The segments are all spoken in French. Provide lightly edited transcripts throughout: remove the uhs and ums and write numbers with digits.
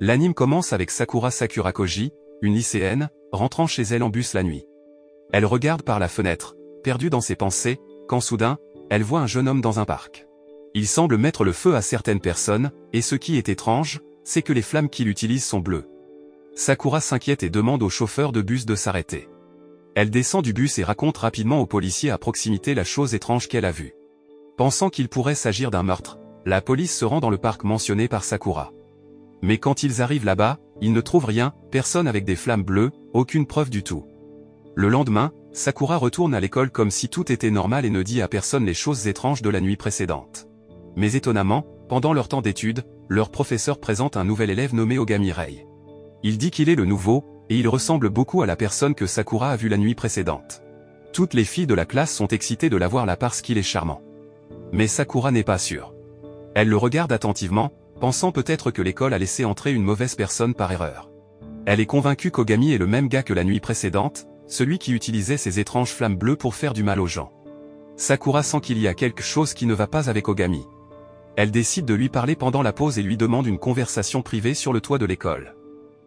L'anime commence avec Sakura Sakurakoji, une lycéenne, rentrant chez elle en bus la nuit. Elle regarde par la fenêtre, perdue dans ses pensées, quand soudain, elle voit un jeune homme dans un parc. Il semble mettre le feu à certaines personnes, et ce qui est étrange, c'est que les flammes qu'il utilise sont bleues. Sakura s'inquiète et demande au chauffeur de bus de s'arrêter. Elle descend du bus et raconte rapidement aux policiers à proximité la chose étrange qu'elle a vue. Pensant qu'il pourrait s'agir d'un meurtre, la police se rend dans le parc mentionné par Sakura. Mais quand ils arrivent là-bas, ils ne trouvent rien, personne avec des flammes bleues, aucune preuve du tout. Le lendemain, Sakura retourne à l'école comme si tout était normal et ne dit à personne les choses étranges de la nuit précédente. Mais étonnamment, pendant leur temps d'études, leur professeur présente un nouvel élève nommé Ogami Rei. Il dit qu'il est le nouveau, et il ressemble beaucoup à la personne que Sakura a vue la nuit précédente. Toutes les filles de la classe sont excitées de la voir là parce qu'il est charmant. Mais Sakura n'est pas sûre. Elle le regarde attentivement, pensant peut-être que l'école a laissé entrer une mauvaise personne par erreur. Elle est convaincue qu'Ogami est le même gars que la nuit précédente, celui qui utilisait ces étranges flammes bleues pour faire du mal aux gens. Sakura sent qu'il y a quelque chose qui ne va pas avec Ogami. Elle décide de lui parler pendant la pause et lui demande une conversation privée sur le toit de l'école.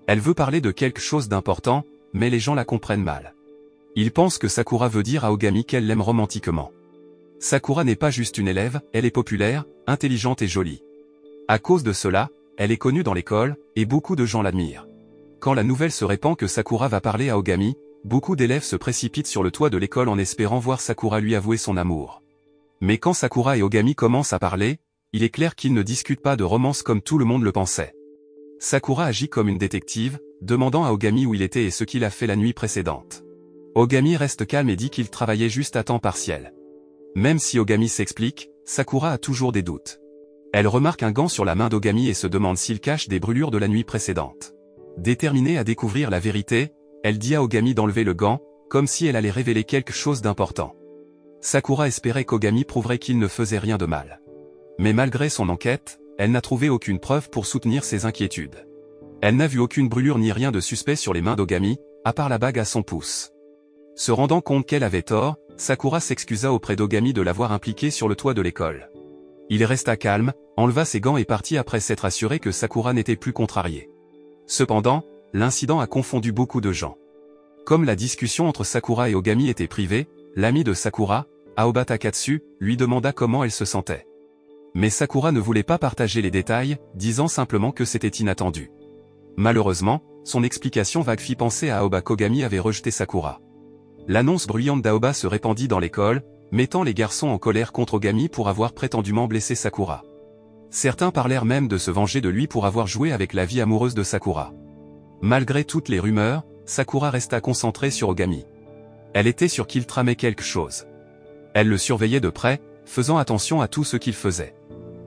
Elle veut parler de quelque chose d'important, mais les gens la comprennent mal. Ils pensent que Sakura veut dire à Ogami qu'elle l'aime romantiquement. Sakura n'est pas juste une élève, elle est populaire, intelligente et jolie. À cause de cela, elle est connue dans l'école, et beaucoup de gens l'admirent. Quand la nouvelle se répand que Sakura va parler à Ogami, beaucoup d'élèves se précipitent sur le toit de l'école en espérant voir Sakura lui avouer son amour. Mais quand Sakura et Ogami commencent à parler, il est clair qu'ils ne discutent pas de romance comme tout le monde le pensait. Sakura agit comme une détective, demandant à Ogami où il était et ce qu'il a fait la nuit précédente. Ogami reste calme et dit qu'il travaillait juste à temps partiel. Même si Ogami s'explique, Sakura a toujours des doutes. Elle remarque un gant sur la main d'Ogami et se demande s'il cache des brûlures de la nuit précédente. Déterminée à découvrir la vérité, elle dit à Ogami d'enlever le gant, comme si elle allait révéler quelque chose d'important. Sakura espérait qu'Ogami prouverait qu'il ne faisait rien de mal. Mais malgré son enquête, elle n'a trouvé aucune preuve pour soutenir ses inquiétudes. Elle n'a vu aucune brûlure ni rien de suspect sur les mains d'Ogami, à part la bague à son pouce. Se rendant compte qu'elle avait tort, Sakura s'excusa auprès d'Ogami de l'avoir impliqué sur le toit de l'école. Il resta calme, enleva ses gants et partit après s'être assuré que Sakura n'était plus contrariée. Cependant, l'incident a confondu beaucoup de gens. Comme la discussion entre Sakura et Ogami était privée, l'ami de Sakura, Aoba Takatsu, lui demanda comment elle se sentait. Mais Sakura ne voulait pas partager les détails, disant simplement que c'était inattendu. Malheureusement, son explication vague fit penser à Aoba qu'Ogami avait rejeté Sakura. L'annonce bruyante d'Aoba se répandit dans l'école, mettant les garçons en colère contre Ogami pour avoir prétendument blessé Sakura. Certains parlèrent même de se venger de lui pour avoir joué avec la vie amoureuse de Sakura. Malgré toutes les rumeurs, Sakura resta concentrée sur Ogami. Elle était sûre qu'il tramait quelque chose. Elle le surveillait de près, faisant attention à tout ce qu'il faisait.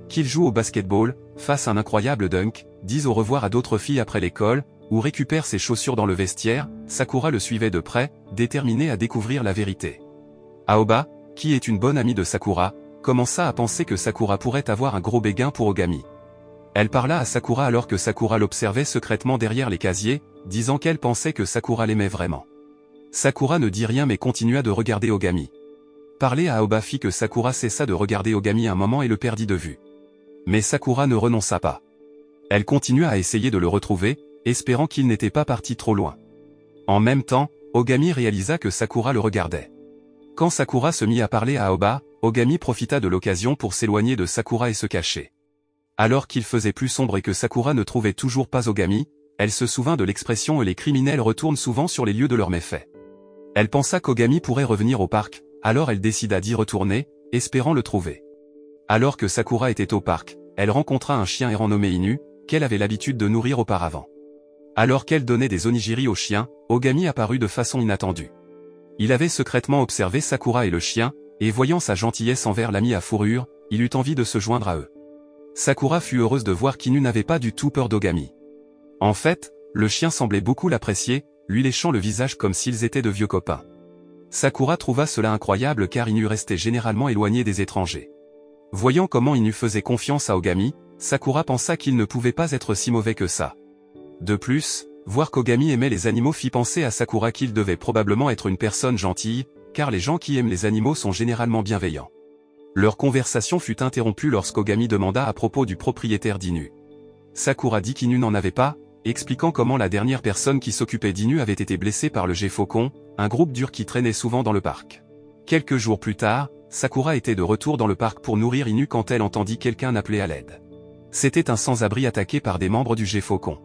Qu'il joue au basketball, fasse un incroyable dunk, dise au revoir à d'autres filles après l'école, ou récupère ses chaussures dans le vestiaire, Sakura le suivait de près, déterminée à découvrir la vérité. Aoba, qui est une bonne amie de Sakura, commença à penser que Sakura pourrait avoir un gros béguin pour Ogami. Elle parla à Sakura alors que Sakura l'observait secrètement derrière les casiers, disant qu'elle pensait que Sakura l'aimait vraiment. Sakura ne dit rien mais continua de regarder Ogami. Parler à Aoba fit que Sakura cessa de regarder Ogami un moment et le perdit de vue. Mais Sakura ne renonça pas. Elle continua à essayer de le retrouver, espérant qu'il n'était pas parti trop loin. En même temps, Ogami réalisa que Sakura le regardait. Quand Sakura se mit à parler à Aoba, Ogami profita de l'occasion pour s'éloigner de Sakura et se cacher. Alors qu'il faisait plus sombre et que Sakura ne trouvait toujours pas Ogami, elle se souvint de l'expression « les criminels retournent souvent sur les lieux de leurs méfaits ». Elle pensa qu'Ogami pourrait revenir au parc, alors elle décida d'y retourner, espérant le trouver. Alors que Sakura était au parc, elle rencontra un chien errant nommé Inu, qu'elle avait l'habitude de nourrir auparavant. Alors qu'elle donnait des onigiri au chien, Ogami apparut de façon inattendue. Il avait secrètement observé Sakura et le chien, et voyant sa gentillesse envers l'ami à fourrure, il eut envie de se joindre à eux. Sakura fut heureuse de voir qu'Inu n'avait pas du tout peur d'Ogami. En fait, le chien semblait beaucoup l'apprécier, lui léchant le visage comme s'ils étaient de vieux copains. Sakura trouva cela incroyable car Inu restait généralement éloigné des étrangers. Voyant comment Inu faisait confiance à Ogami, Sakura pensa qu'il ne pouvait pas être si mauvais que ça. De plus, voir qu'Ogami aimait les animaux fit penser à Sakura qu'il devait probablement être une personne gentille, car les gens qui aiment les animaux sont généralement bienveillants. Leur conversation fut interrompue lorsqu'Ogami demanda à propos du propriétaire d'Inu. Sakura dit qu'Inu n'en avait pas, expliquant comment la dernière personne qui s'occupait d'Inu avait été blessée par le G-Faucon, un groupe dur qui traînait souvent dans le parc. Quelques jours plus tard, Sakura était de retour dans le parc pour nourrir Inu quand elle entendit quelqu'un appeler à l'aide. C'était un sans-abri attaqué par des membres du G-Faucon.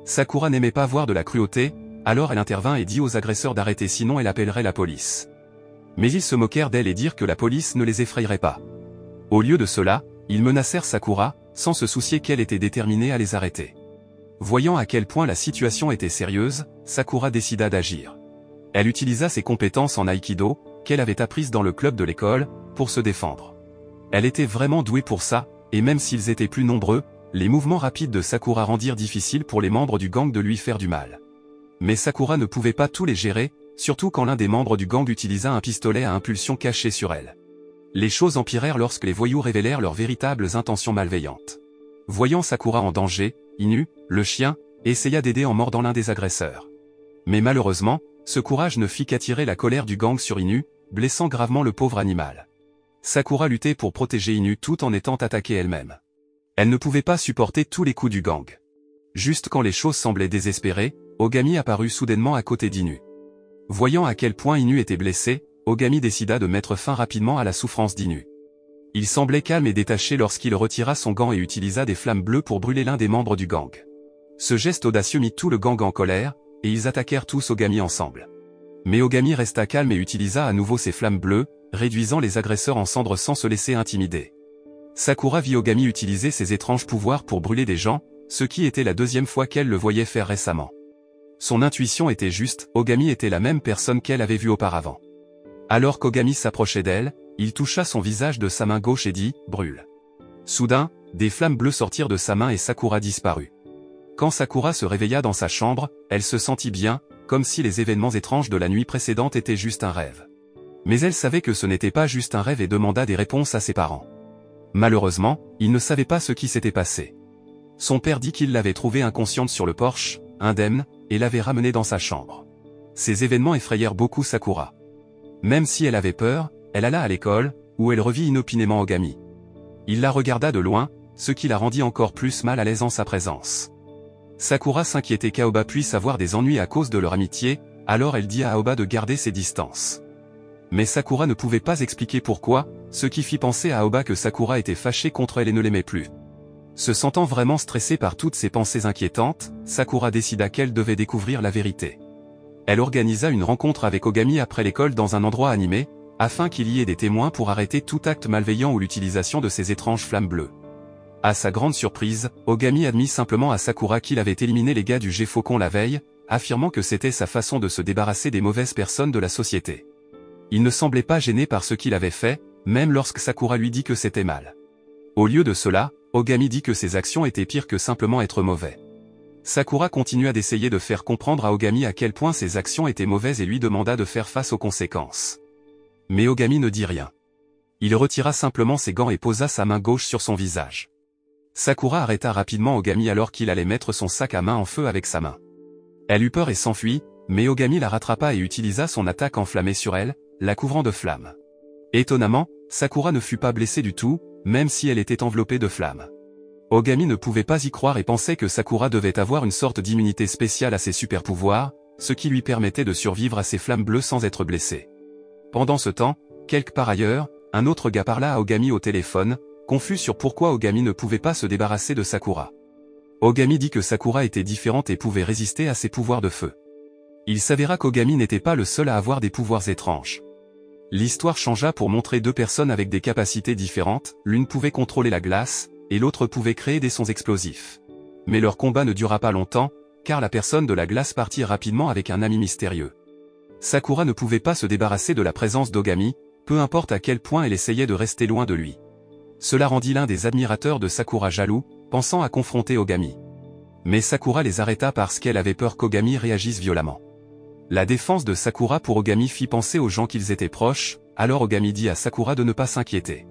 Sakura n'aimait pas voir de la cruauté, alors elle intervint et dit aux agresseurs d'arrêter sinon elle appellerait la police. Mais ils se moquèrent d'elle et dirent que la police ne les effrayerait pas. Au lieu de cela, ils menacèrent Sakura, sans se soucier qu'elle était déterminée à les arrêter. Voyant à quel point la situation était sérieuse, Sakura décida d'agir. Elle utilisa ses compétences en Aïkido, qu'elle avait apprises dans le club de l'école, pour se défendre. Elle était vraiment douée pour ça, et même s'ils étaient plus nombreux, les mouvements rapides de Sakura rendirent difficile pour les membres du gang de lui faire du mal. Mais Sakura ne pouvait pas tous les gérer, surtout quand l'un des membres du gang utilisa un pistolet à impulsion caché sur elle. Les choses empirèrent lorsque les voyous révélèrent leurs véritables intentions malveillantes. Voyant Sakura en danger, Inu, le chien, essaya d'aider en mordant l'un des agresseurs. Mais malheureusement, ce courage ne fit qu'attirer la colère du gang sur Inu, blessant gravement le pauvre animal. Sakura luttait pour protéger Inu tout en étant attaquée elle-même. Elle ne pouvait pas supporter tous les coups du gang. Juste quand les choses semblaient désespérées, Ogami apparut soudainement à côté d'Inu. Voyant à quel point Inu était blessé, Ogami décida de mettre fin rapidement à la souffrance d'Inu. Il semblait calme et détaché lorsqu'il retira son gant et utilisa des flammes bleues pour brûler l'un des membres du gang. Ce geste audacieux mit tout le gang en colère, et ils attaquèrent tous Ogami ensemble. Mais Ogami resta calme et utilisa à nouveau ses flammes bleues, réduisant les agresseurs en cendres sans se laisser intimider. Sakura vit Ogami utiliser ses étranges pouvoirs pour brûler des gens, ce qui était la deuxième fois qu'elle le voyait faire récemment. Son intuition était juste, Ogami était la même personne qu'elle avait vue auparavant. Alors qu'Ogami s'approchait d'elle, il toucha son visage de sa main gauche et dit « Brûle ». Soudain, des flammes bleues sortirent de sa main et Sakura disparut. Quand Sakura se réveilla dans sa chambre, elle se sentit bien, comme si les événements étranges de la nuit précédente étaient juste un rêve. Mais elle savait que ce n'était pas juste un rêve et demanda des réponses à ses parents. Malheureusement, ils ne savaient pas ce qui s'était passé. Son père dit qu'il l'avait trouvée inconsciente sur le porche, indemne, et l'avait ramenée dans sa chambre. Ces événements effrayèrent beaucoup Sakura. Même si elle avait peur, elle alla à l'école, où elle revit inopinément Ogami. Il la regarda de loin, ce qui la rendit encore plus mal à l'aise en sa présence. Sakura s'inquiétait qu'Aoba puisse avoir des ennuis à cause de leur amitié, alors elle dit à Aoba de garder ses distances. Mais Sakura ne pouvait pas expliquer pourquoi, ce qui fit penser à Aoba que Sakura était fâchée contre elle et ne l'aimait plus. Se sentant vraiment stressée par toutes ces pensées inquiétantes, Sakura décida qu'elle devait découvrir la vérité. Elle organisa une rencontre avec Ogami après l'école dans un endroit animé, afin qu'il y ait des témoins pour arrêter tout acte malveillant ou l'utilisation de ces étranges flammes bleues. À sa grande surprise, Ogami admit simplement à Sakura qu'il avait éliminé les gars du G-Faucon la veille, affirmant que c'était sa façon de se débarrasser des mauvaises personnes de la société. Il ne semblait pas gêné par ce qu'il avait fait, même lorsque Sakura lui dit que c'était mal. Au lieu de cela, Ogami dit que ses actions étaient pires que simplement être mauvais. Sakura continua d'essayer de faire comprendre à Ogami à quel point ses actions étaient mauvaises et lui demanda de faire face aux conséquences. Mais Ogami ne dit rien. Il retira simplement ses gants et posa sa main gauche sur son visage. Sakura arrêta rapidement Ogami alors qu'il allait mettre son sac à main en feu avec sa main. Elle eut peur et s'enfuit, mais Ogami la rattrapa et utilisa son attaque enflammée sur elle, la couvrant de flammes. Étonnamment, Sakura ne fut pas blessée du tout, même si elle était enveloppée de flammes. Ogami ne pouvait pas y croire et pensait que Sakura devait avoir une sorte d'immunité spéciale à ses super-pouvoirs, ce qui lui permettait de survivre à ces flammes bleues sans être blessée. Pendant ce temps, quelque part ailleurs, un autre gars parla à Ogami au téléphone, confus sur pourquoi Ogami ne pouvait pas se débarrasser de Sakura. Ogami dit que Sakura était différente et pouvait résister à ses pouvoirs de feu. Il s'avéra qu'Ogami n'était pas le seul à avoir des pouvoirs étranges. L'histoire changea pour montrer deux personnes avec des capacités différentes, l'une pouvait contrôler la glace, et l'autre pouvait créer des sons explosifs. Mais leur combat ne dura pas longtemps, car la personne de la glace partit rapidement avec un ami mystérieux. Sakura ne pouvait pas se débarrasser de la présence d'Ogami, peu importe à quel point elle essayait de rester loin de lui. Cela rendit l'un des admirateurs de Sakura jaloux, pensant à confronter Ogami. Mais Sakura les arrêta parce qu'elle avait peur qu'Ogami réagisse violemment. La défense de Sakura pour Ogami fit penser aux gens qu'ils étaient proches, alors Ogami dit à Sakura de ne pas s'inquiéter.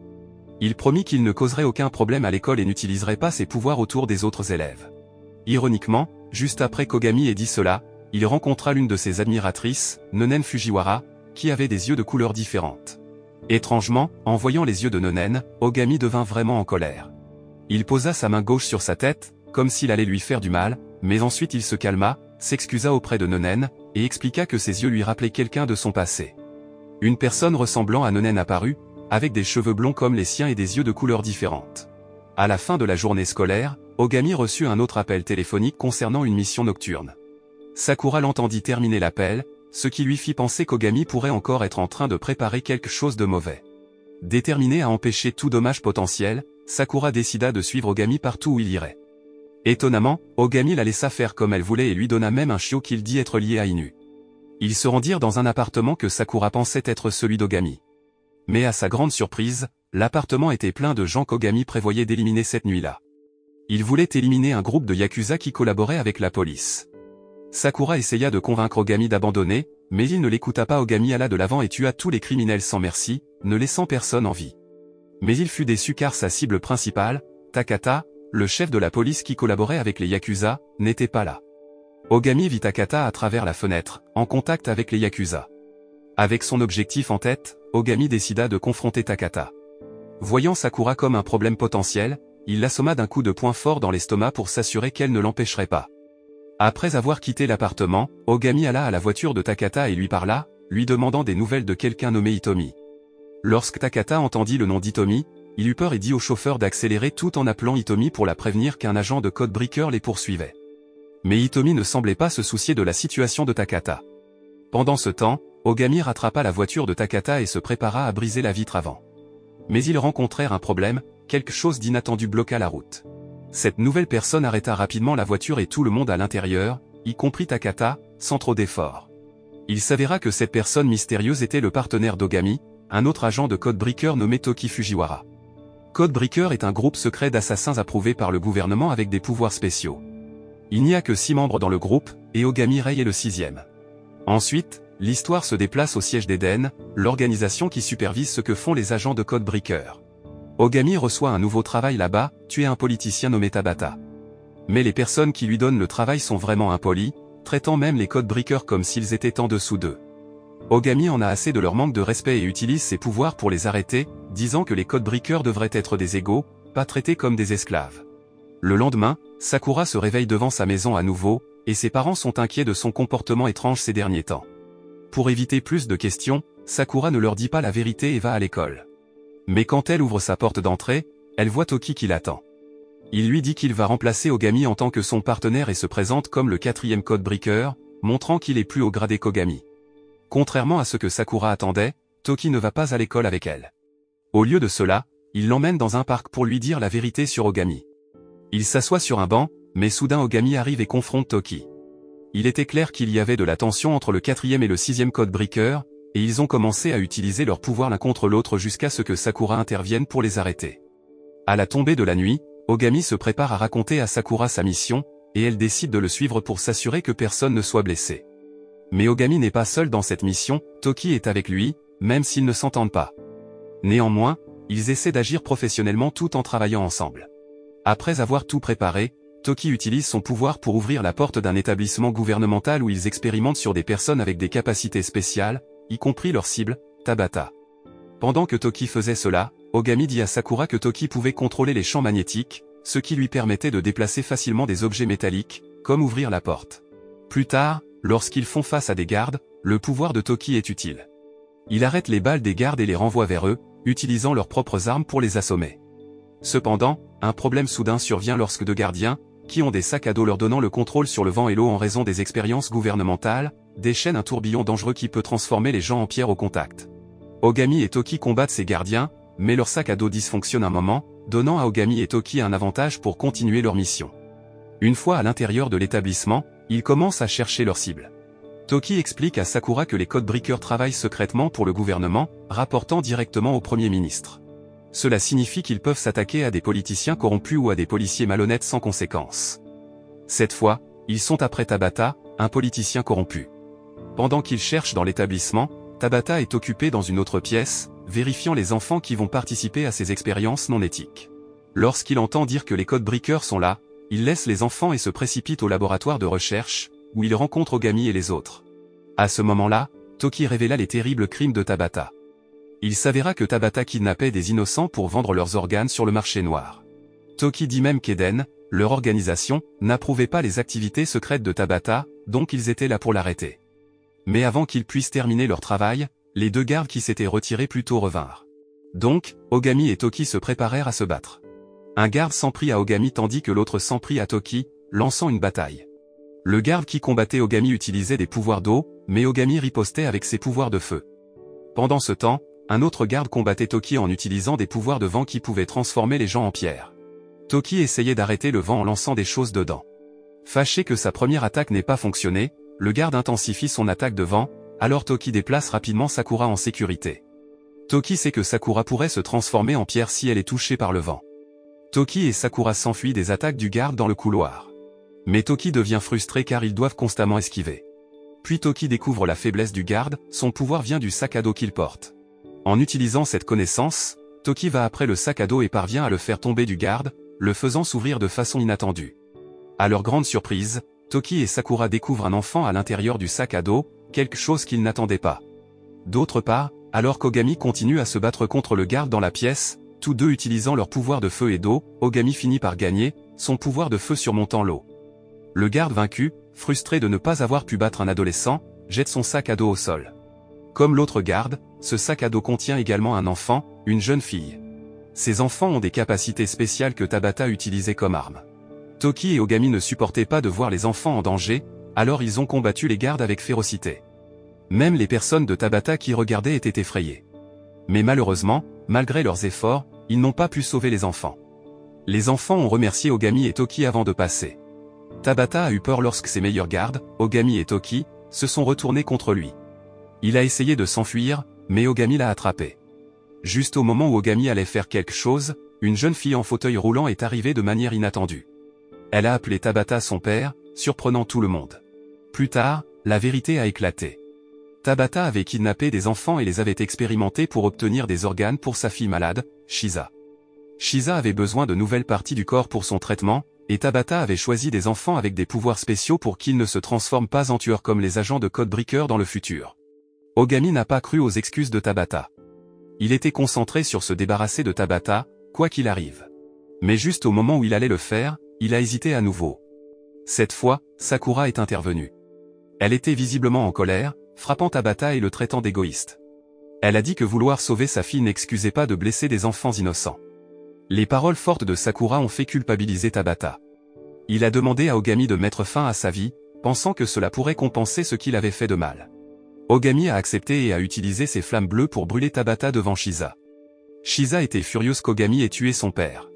Il promit qu'il ne causerait aucun problème à l'école et n'utiliserait pas ses pouvoirs autour des autres élèves. Ironiquement, juste après qu'Ogami ait dit cela, il rencontra l'une de ses admiratrices, Nonen Fujiwara, qui avait des yeux de couleurs différentes. Étrangement, en voyant les yeux de Nonen, Ogami devint vraiment en colère. Il posa sa main gauche sur sa tête, comme s'il allait lui faire du mal, mais ensuite il se calma, s'excusa auprès de Nonen, et expliqua que ses yeux lui rappelaient quelqu'un de son passé. Une personne ressemblant à Nonen apparut, avec des cheveux blonds comme les siens et des yeux de couleurs différentes. À la fin de la journée scolaire, Ogami reçut un autre appel téléphonique concernant une mission nocturne. Sakura l'entendit terminer l'appel, ce qui lui fit penser qu'Ogami pourrait encore être en train de préparer quelque chose de mauvais. Déterminée à empêcher tout dommage potentiel, Sakura décida de suivre Ogami partout où il irait. Étonnamment, Ogami la laissa faire comme elle voulait et lui donna même un chiot qu'il dit être lié à Inu. Ils se rendirent dans un appartement que Sakura pensait être celui d'Ogami. Mais à sa grande surprise, l'appartement était plein de gens qu'Ogami prévoyait d'éliminer cette nuit-là. Il voulait éliminer un groupe de yakuza qui collaborait avec la police. Sakura essaya de convaincre Ogami d'abandonner, mais il ne l'écouta pas. Ogami alla de l'avant et tua tous les criminels sans merci, ne laissant personne en vie. Mais il fut déçu car sa cible principale, Takata, le chef de la police qui collaborait avec les yakuza, n'était pas là. Ogami vit Takata à travers la fenêtre, en contact avec les yakuza. Avec son objectif en tête, Ogami décida de confronter Takata. Voyant Sakura comme un problème potentiel, il l'assomma d'un coup de poing fort dans l'estomac pour s'assurer qu'elle ne l'empêcherait pas. Après avoir quitté l'appartement, Ogami alla à la voiture de Takata et lui parla, lui demandant des nouvelles de quelqu'un nommé Hitomi. Lorsque Takata entendit le nom d'Hitomi, il eut peur et dit au chauffeur d'accélérer tout en appelant Hitomi pour la prévenir qu'un agent de Codebreaker les poursuivait. Mais Hitomi ne semblait pas se soucier de la situation de Takata. Pendant ce temps, Ogami rattrapa la voiture de Takata et se prépara à briser la vitre avant. Mais ils rencontrèrent un problème, quelque chose d'inattendu bloqua la route. Cette nouvelle personne arrêta rapidement la voiture et tout le monde à l'intérieur, y compris Takata, sans trop d'efforts. Il s'avéra que cette personne mystérieuse était le partenaire d'Ogami, un autre agent de Codebreaker nommé Toki Fujiwara. Codebreaker est un groupe secret d'assassins approuvé par le gouvernement avec des pouvoirs spéciaux. Il n'y a que 6 membres dans le groupe, et Ogami Rei est le 6e. Ensuite, l'histoire se déplace au siège d'Eden, l'organisation qui supervise ce que font les agents de Codebreaker. Ogami reçoit un nouveau travail là-bas, tuer un politicien nommé Tabata. Mais les personnes qui lui donnent le travail sont vraiment impolies, traitant même les Codebreakers comme s'ils étaient en dessous d'eux. Ogami en a assez de leur manque de respect et utilise ses pouvoirs pour les arrêter, disant que les Codebreakers devraient être des égaux, pas traités comme des esclaves. Le lendemain, Sakura se réveille devant sa maison à nouveau, et ses parents sont inquiets de son comportement étrange ces derniers temps. Pour éviter plus de questions, Sakura ne leur dit pas la vérité et va à l'école. Mais quand elle ouvre sa porte d'entrée, elle voit Toki qui l'attend. Il lui dit qu'il va remplacer Ogami en tant que son partenaire et se présente comme le 4e Codebreaker, montrant qu'il est plus haut gradé qu'Ogami. Contrairement à ce que Sakura attendait, Toki ne va pas à l'école avec elle. Au lieu de cela, il l'emmène dans un parc pour lui dire la vérité sur Ogami. Il s'assoit sur un banc, mais soudain Ogami arrive et confronte Toki. Il était clair qu'il y avait de la tension entre le 4e et le 6e Codebreaker, et ils ont commencé à utiliser leurs pouvoirs l'un contre l'autre jusqu'à ce que Sakura intervienne pour les arrêter. À la tombée de la nuit, Ogami se prépare à raconter à Sakura sa mission, et elle décide de le suivre pour s'assurer que personne ne soit blessé. Mais Ogami n'est pas seul dans cette mission, Toki est avec lui, même s'ils ne s'entendent pas. Néanmoins, ils essaient d'agir professionnellement tout en travaillant ensemble. Après avoir tout préparé, Toki utilise son pouvoir pour ouvrir la porte d'un établissement gouvernemental où ils expérimentent sur des personnes avec des capacités spéciales, y compris leur cible, Tabata. Pendant que Toki faisait cela, Ogami dit à Sakura que Toki pouvait contrôler les champs magnétiques, ce qui lui permettait de déplacer facilement des objets métalliques, comme ouvrir la porte. Plus tard, lorsqu'ils font face à des gardes, le pouvoir de Toki est utile. Il arrête les balles des gardes et les renvoie vers eux, utilisant leurs propres armes pour les assommer. Cependant, un problème soudain survient lorsque 2 gardiens, qui ont des sacs à dos leur donnant le contrôle sur le vent et l'eau en raison des expériences gouvernementales, déchaînent un tourbillon dangereux qui peut transformer les gens en pierre au contact. Ogami et Toki combattent ces gardiens, mais leur sac à dos dysfonctionne un moment, donnant à Ogami et Toki un avantage pour continuer leur mission. Une fois à l'intérieur de l'établissement, ils commencent à chercher leur cible. Toki explique à Sakura que les Codebreakers travaillent secrètement pour le gouvernement, rapportant directement au Premier ministre. Cela signifie qu'ils peuvent s'attaquer à des politiciens corrompus ou à des policiers malhonnêtes sans conséquence. Cette fois, ils sont après Tabata, un politicien corrompu. Pendant qu'ils cherchent dans l'établissement, Tabata est occupé dans une autre pièce, vérifiant les enfants qui vont participer à ces expériences non éthiques. Lorsqu'il entend dire que les Codebreakers sont là, il laisse les enfants et se précipite au laboratoire de recherche, où il rencontre Ogami et les autres. À ce moment-là, Toki révéla les terribles crimes de Tabata. Il s'avéra que Tabata kidnappait des innocents pour vendre leurs organes sur le marché noir. Toki dit même qu'Eden, leur organisation, n'approuvait pas les activités secrètes de Tabata, donc ils étaient là pour l'arrêter. Mais avant qu'ils puissent terminer leur travail, les deux gardes qui s'étaient retirés plus tôt revinrent. Donc, Ogami et Toki se préparèrent à se battre. Un garde s'en prit à Ogami tandis que l'autre s'en prit à Toki, lançant une bataille. Le garde qui combattait Ogami utilisait des pouvoirs d'eau, mais Ogami ripostait avec ses pouvoirs de feu. Pendant ce temps, un autre garde combattait Toki en utilisant des pouvoirs de vent qui pouvaient transformer les gens en pierre. Toki essayait d'arrêter le vent en lançant des choses dedans. Fâché que sa première attaque n'ait pas fonctionné, le garde intensifie son attaque de vent, alors Toki déplace rapidement Sakura en sécurité. Toki sait que Sakura pourrait se transformer en pierre si elle est touchée par le vent. Toki et Sakura s'enfuient des attaques du garde dans le couloir. Mais Toki devient frustré car ils doivent constamment esquiver. Puis Toki découvre la faiblesse du garde, son pouvoir vient du sac à dos qu'il porte. En utilisant cette connaissance, Toki va après le sac à dos et parvient à le faire tomber du garde, le faisant s'ouvrir de façon inattendue. À leur grande surprise, Toki et Sakura découvrent un enfant à l'intérieur du sac à dos, quelque chose qu'ils n'attendaient pas. D'autre part, alors qu'Ogami continue à se battre contre le garde dans la pièce, tous deux utilisant leurs pouvoirs de feu et d'eau, Ogami finit par gagner, son pouvoir de feu surmontant l'eau. Le garde vaincu, frustré de ne pas avoir pu battre un adolescent, jette son sac à dos au sol. Comme l'autre garde, ce sac à dos contient également un enfant, une jeune fille. Ces enfants ont des capacités spéciales que Tabata utilisait comme arme. Toki et Ogami ne supportaient pas de voir les enfants en danger, alors ils ont combattu les gardes avec férocité. Même les personnes de Tabata qui regardaient étaient effrayées. Mais malheureusement, malgré leurs efforts, ils n'ont pas pu sauver les enfants. Les enfants ont remercié Ogami et Toki avant de passer. Tabata a eu peur lorsque ses meilleurs gardes, Ogami et Toki, se sont retournés contre lui. Il a essayé de s'enfuir, mais Ogami l'a attrapé. Juste au moment où Ogami allait faire quelque chose, une jeune fille en fauteuil roulant est arrivée de manière inattendue. Elle a appelé Tabata son père, surprenant tout le monde. Plus tard, la vérité a éclaté. Tabata avait kidnappé des enfants et les avait expérimentés pour obtenir des organes pour sa fille malade, Shiza. Shiza avait besoin de nouvelles parties du corps pour son traitement, et Tabata avait choisi des enfants avec des pouvoirs spéciaux pour qu'ils ne se transforment pas en tueurs comme les agents de Codebreaker dans le futur. Ogami n'a pas cru aux excuses de Tabata. Il était concentré sur se débarrasser de Tabata, quoi qu'il arrive. Mais juste au moment où il allait le faire, il a hésité à nouveau. Cette fois, Sakura est intervenue. Elle était visiblement en colère, frappant Tabata et le traitant d'égoïste. Elle a dit que vouloir sauver sa fille n'excusait pas de blesser des enfants innocents. Les paroles fortes de Sakura ont fait culpabiliser Tabata. Il a demandé à Ogami de mettre fin à sa vie, pensant que cela pourrait compenser ce qu'il avait fait de mal. Ogami a accepté et a utilisé ses flammes bleues pour brûler Tabata devant Shiza. Shiza était furieuse qu'Ogami ait tué son père.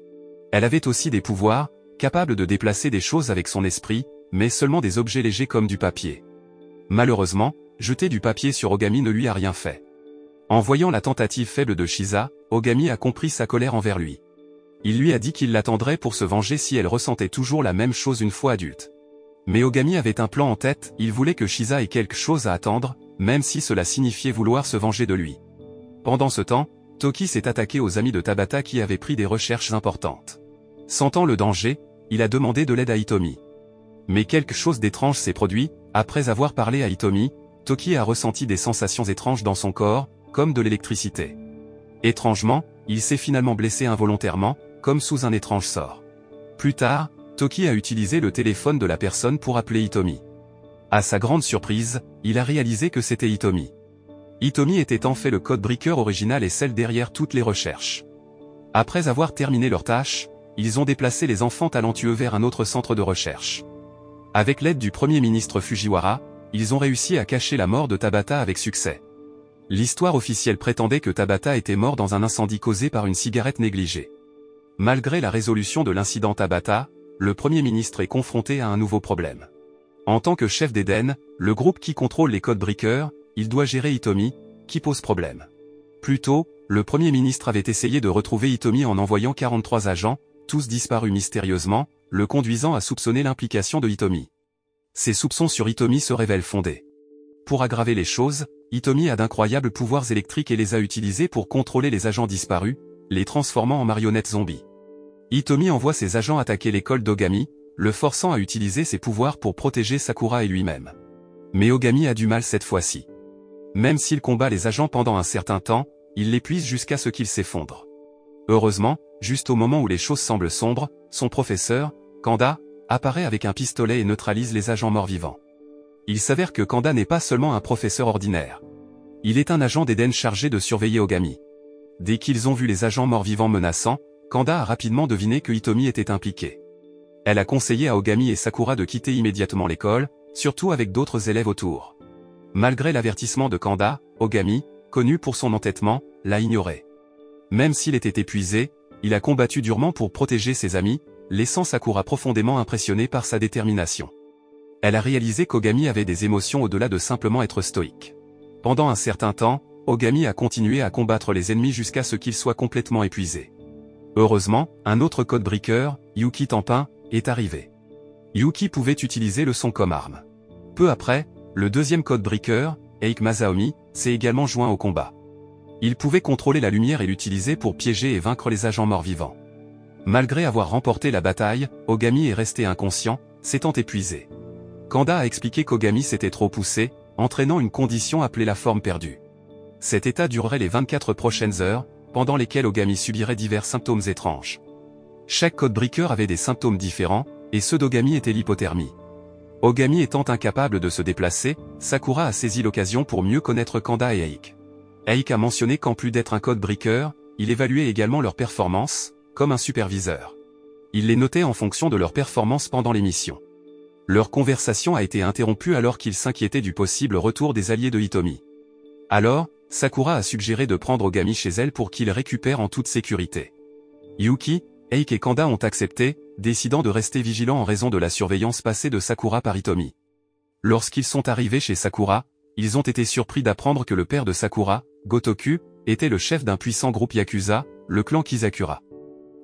Elle avait aussi des pouvoirs, capables de déplacer des choses avec son esprit, mais seulement des objets légers comme du papier. Malheureusement, jeter du papier sur Ogami ne lui a rien fait. En voyant la tentative faible de Shiza, Ogami a compris sa colère envers lui. Il lui a dit qu'il l'attendrait pour se venger si elle ressentait toujours la même chose une fois adulte. Mais Ogami avait un plan en tête, il voulait que Shiza ait quelque chose à attendre, même si cela signifiait vouloir se venger de lui. Pendant ce temps, Toki s'est attaqué aux amis de Tabata qui avaient pris des recherches importantes. Sentant le danger, il a demandé de l'aide à Hitomi. Mais quelque chose d'étrange s'est produit, après avoir parlé à Hitomi, Toki a ressenti des sensations étranges dans son corps, comme de l'électricité. Étrangement, il s'est finalement blessé involontairement, comme sous un étrange sort. Plus tard, Toki a utilisé le téléphone de la personne pour appeler Hitomi. À sa grande surprise, il a réalisé que c'était Hitomi. Hitomi était en fait le Codebreaker original et celle derrière toutes les recherches. Après avoir terminé leur tâche, ils ont déplacé les enfants talentueux vers un autre centre de recherche. Avec l'aide du Premier ministre Fujiwara, ils ont réussi à cacher la mort de Tabata avec succès. L'histoire officielle prétendait que Tabata était mort dans un incendie causé par une cigarette négligée. Malgré la résolution de l'incident Tabata, le Premier ministre est confronté à un nouveau problème. En tant que chef d'Eden, le groupe qui contrôle les Codebreakers, il doit gérer Hitomi, qui pose problème. Plus tôt, le Premier ministre avait essayé de retrouver Hitomi en envoyant 43 agents, tous disparus mystérieusement, le conduisant à soupçonner l'implication de Hitomi. Ses soupçons sur Hitomi se révèlent fondés. Pour aggraver les choses, Hitomi a d'incroyables pouvoirs électriques et les a utilisés pour contrôler les agents disparus, les transformant en marionnettes zombies. Hitomi envoie ses agents attaquer l'école d'Ogami, le forçant à utiliser ses pouvoirs pour protéger Sakura et lui-même. Mais Ogami a du mal cette fois-ci. Même s'il combat les agents pendant un certain temps, il l'épuise jusqu'à ce qu'ils s'effondrent. Heureusement, juste au moment où les choses semblent sombres, son professeur, Kanda, apparaît avec un pistolet et neutralise les agents morts-vivants. Il s'avère que Kanda n'est pas seulement un professeur ordinaire. Il est un agent d'Eden chargé de surveiller Ogami. Dès qu'ils ont vu les agents morts-vivants menaçants, Kanda a rapidement deviné que Hitomi était impliqué. Elle a conseillé à Ogami et Sakura de quitter immédiatement l'école, surtout avec d'autres élèves autour. Malgré l'avertissement de Kanda, Ogami, connu pour son entêtement, l'a ignoré. Même s'il était épuisé, il a combattu durement pour protéger ses amis, laissant Sakura profondément impressionnée par sa détermination. Elle a réalisé qu'Ogami avait des émotions au-delà de simplement être stoïque. Pendant un certain temps, Ogami a continué à combattre les ennemis jusqu'à ce qu'ils soient complètement épuisés. Heureusement, un autre codebreaker, Yuki Tampin, est arrivé. Yuki pouvait utiliser le son comme arme. Peu après, le deuxième codebreaker, Eik Masaomi, s'est également joint au combat. Il pouvait contrôler la lumière et l'utiliser pour piéger et vaincre les agents morts-vivants. Malgré avoir remporté la bataille, Ogami est resté inconscient, s'étant épuisé. Kanda a expliqué qu'Ogami s'était trop poussé, entraînant une condition appelée la forme perdue. Cet état durerait les 24 prochaines heures, pendant lesquelles Ogami subirait divers symptômes étranges. Chaque codebreaker avait des symptômes différents, et ceux d'Ogami étaient l'hypothermie. Ogami étant incapable de se déplacer, Sakura a saisi l'occasion pour mieux connaître Kanda et Eik. Eik a mentionné qu'en plus d'être un codebreaker, il évaluait également leurs performances, comme un superviseur. Il les notait en fonction de leurs performances pendant les missions. Leur conversation a été interrompue alors qu'ils s'inquiétaient du possible retour des alliés de Hitomi. Alors, Sakura a suggéré de prendre Ogami chez elle pour qu'il récupère en toute sécurité. Yuki, Eik et Kanda ont accepté, décidant de rester vigilants en raison de la surveillance passée de Sakura par Hitomi. Lorsqu'ils sont arrivés chez Sakura, ils ont été surpris d'apprendre que le père de Sakura, Gotoku, était le chef d'un puissant groupe Yakuza, le clan Kizakura.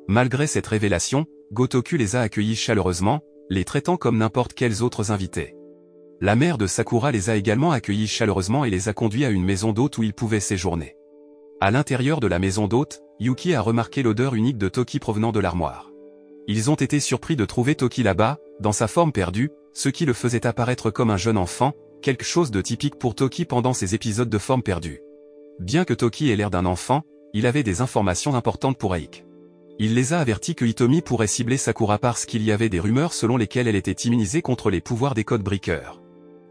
Malgré cette révélation, Gotoku les a accueillis chaleureusement, les traitant comme n'importe quels autres invités. La mère de Sakura les a également accueillis chaleureusement et les a conduits à une maison d'hôte où ils pouvaient séjourner. À l'intérieur de la maison d'hôte, Yuki a remarqué l'odeur unique de Toki provenant de l'armoire. Ils ont été surpris de trouver Toki là-bas, dans sa forme perdue, ce qui le faisait apparaître comme un jeune enfant, quelque chose de typique pour Toki pendant ses épisodes de forme perdue. Bien que Toki ait l'air d'un enfant, il avait des informations importantes pour Eik. Il les a avertis que Hitomi pourrait cibler Sakura parce qu'il y avait des rumeurs selon lesquelles elle était immunisée contre les pouvoirs des codebreakers.